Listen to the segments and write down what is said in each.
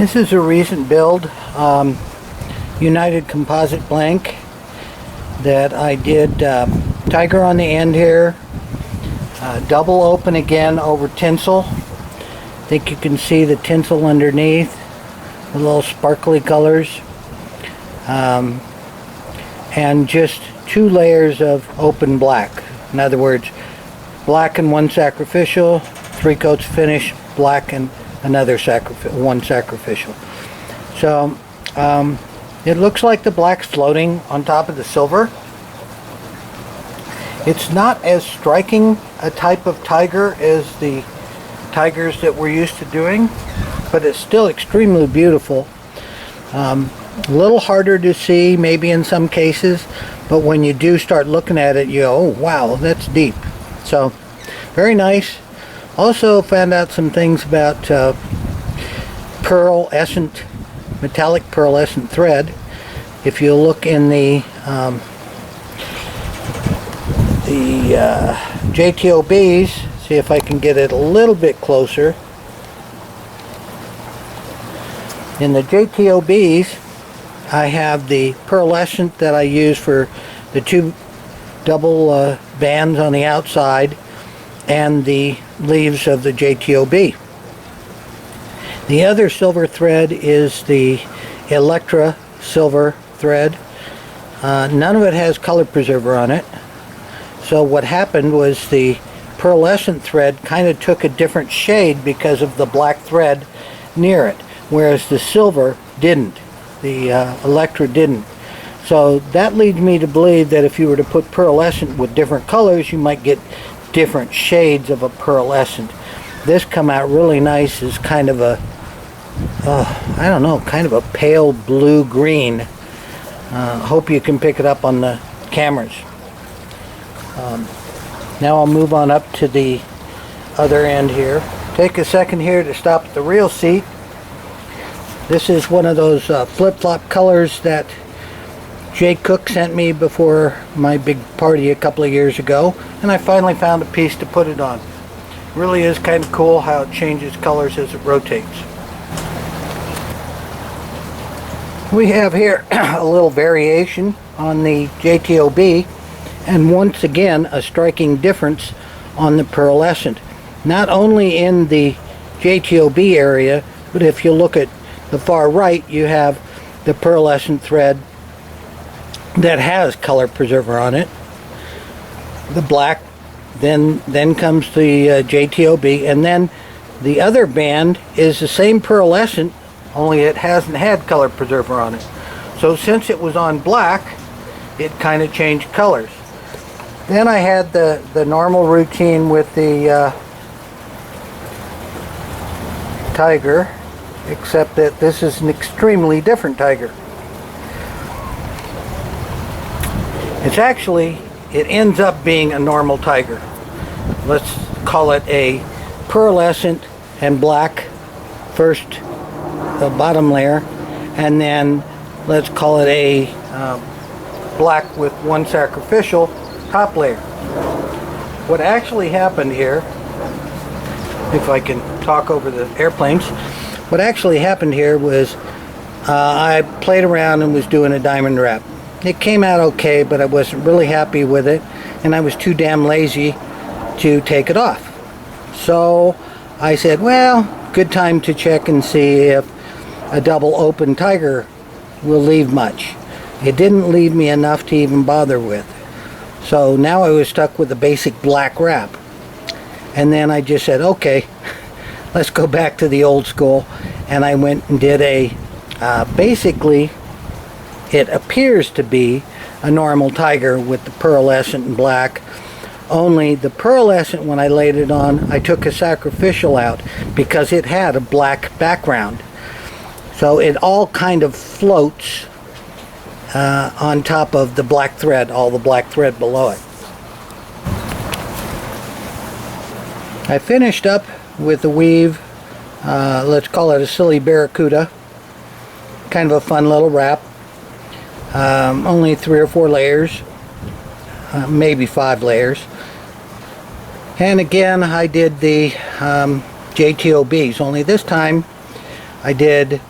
This is a recent build, United Composite blank that I did tiger on the end here, double open again over tinsel. I think you can see the tinsel underneath, the little sparkly colors, and just 2 layers of open black. In other words, black and 1 sacrificial, 3 coats finish, black and another one sacrificial. So it looks like the black's floating on top of the silver. It's not as striking a type of tiger as the tigers that we're used to doing, but it's still extremely beautiful. A little harder to see maybe in some cases, but when you do start looking at it, you go, oh wow, that's deep. So very nice. Also found out some things about pearlescent, metallic pearlescent thread. If you look in the JTOBs, see if I can get it a little bit closer. In the JTOBs, I have the pearlescent that I use for the 2 double bands on the outside and the leaves of the JTOB. The other silver thread is the Electra silver thread. None of it has color preserver on it. So what happened was the pearlescent thread kind of took a different shade because of the black thread near it, whereas the silver didn't. The Electra didn't. So that leads me to believe that if you were to put pearlescent with different colors, you might get different shades of a pearlescent. This come out really nice as kind of a I don't know, kind of a pale blue green. Hope you can pick it up on the cameras. Now I'll move on up to the other end here. Take a second here to stop at the reel seat. This is one of those flip-flop colors that Jay Cook sent me before my big party a couple of years ago, and I finally found a piece to put it on. Really is kind of cool how it changes colors as it rotates. We have here a little variation on the JTOB, and once again a striking difference on the pearlescent. Not only in the JTOB area, but if you look at the far right, you have the pearlescent thread that has color preserver on it, the black, then comes the JTOB, and then the other band is the same pearlescent, only it hasn't had color preserver on it. So since it was on black, it kind of changed colors. Then I had the normal routine with the tiger, except that this is an extremely different tiger. It ends up being a normal tiger. Let's call it a pearlescent and black first, the bottom layer, and then let's call it a black with 1 sacrificial top layer. What actually happened here, if I can talk over the airplanes, what actually happened here was I played around and was doing a diamond wrap. It came out okay, but I wasn't really happy with it, and I was too damn lazy to take it off. So I said, well, good time to check and see if a double open tiger will leave much. It didn't leave me enough to even bother with. So now I was stuck with a basic black wrap. And then I just said, okay, let's go back to the old school. And I went and did a, basically, it appears to be a normal tiger with the pearlescent and black. Only the pearlescent, when I laid it on, I took a sacrificial out because it had a black background. So it all kind of floats on top of the black thread, all the black thread below it. I finished up with the weave, let's call it a silly barracuda. Kind of a fun little wrap. Only 3 or 4 layers, maybe 5 layers. And again, I did the JTOBs, only this time I did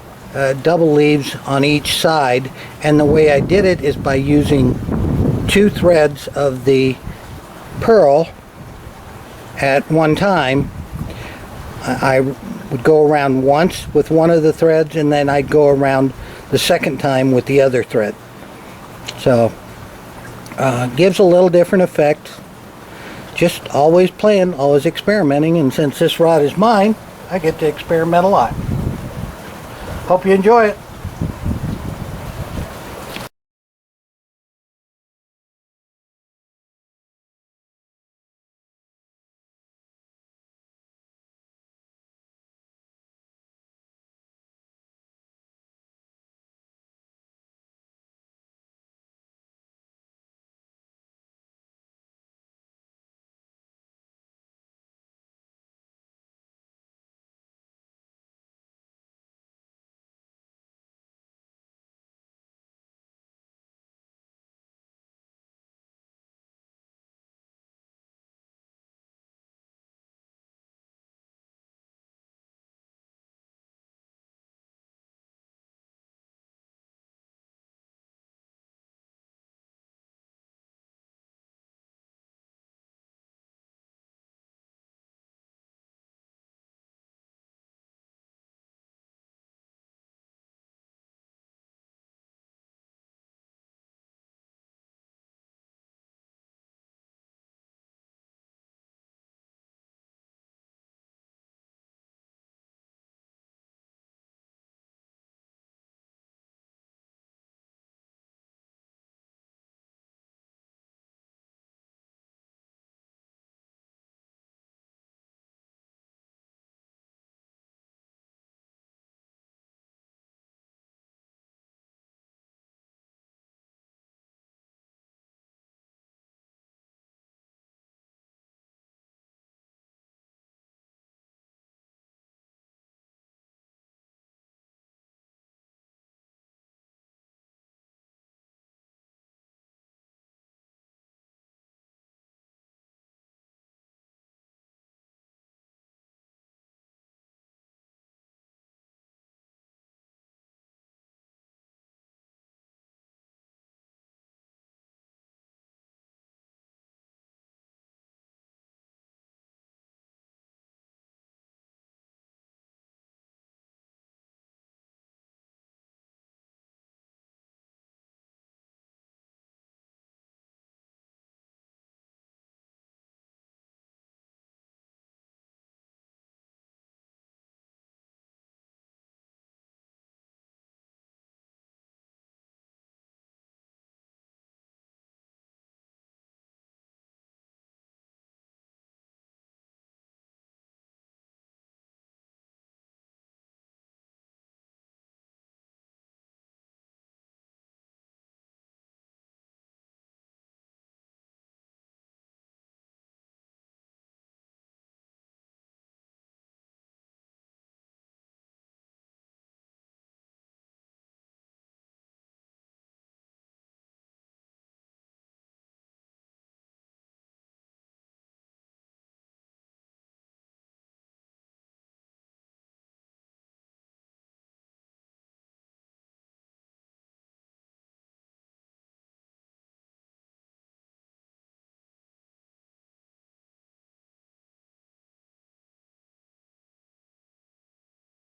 double leaves on each side, and the way I did it is by using 2 threads of the pearl at one time. I would go around once with one of the threads, and then I'd go around the second time with the other thread. So gives a little different effect. Just always playing, always experimenting, and since this rod is mine, I get to experiment a lot. Hope you enjoy it.